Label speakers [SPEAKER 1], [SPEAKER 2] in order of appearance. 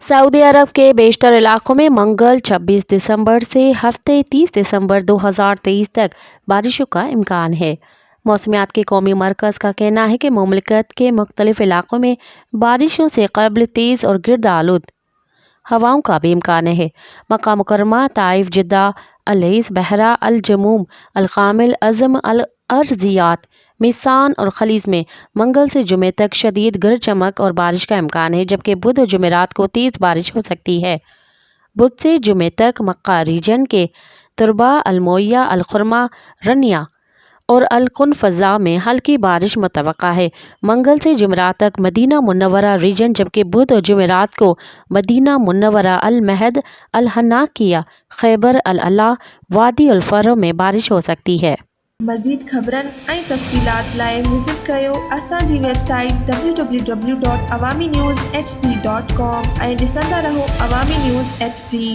[SPEAKER 1] Saudi अरब के बेशतर इलाकों में मंगल 26 दिसंबर से हफ्ते 30 दिसंबर 2023 तक बारिशों का इम्कान है। मौसमियात के कौमी मरकज़ का कहना है कि मुमलिकत के मुख्तलिफ इलाकों में बारिशों से कबल तेज़ और गिर्द आलूद हवाओं का भी इम्कान है। मक्का मुकर्रमा, ताइफ, जिद्दा, अलैस, बहरा, अल जमूम, अल कामिल, अज़म, अल अर्जियात, मिसान और खलीज में मंगल से जुमे तक शदीद गरज चमक और बारिश का इम्कान है, जबकि बुध और जुमेरात को तेज़ बारिश हो सकती है। बुध से जुमे तक मक्का रीजन के तुरबा, अलमोया, अलखुरमा, रनिया और अलकुनफज़ा में हल्की बारिश मुतवक्का है। मंगल से जुमेरात तक मदीना मुन्नवरा रीजन, जबकि बुध और जुमेरात को मदीना मुन्नवरा, अल महद, अल हनाकिया, खैबर, अल अला, वादी अल फरो में बारिश हो सकती है।
[SPEAKER 2] मज़ीद ख़बरनि ऐं तफ़सीलात लाइ विज़िट कयो असांजी वेबसाइट www.awamiNewsHD.com ऐं ॾिसंदा रहो अवामी न्यूज़ HD।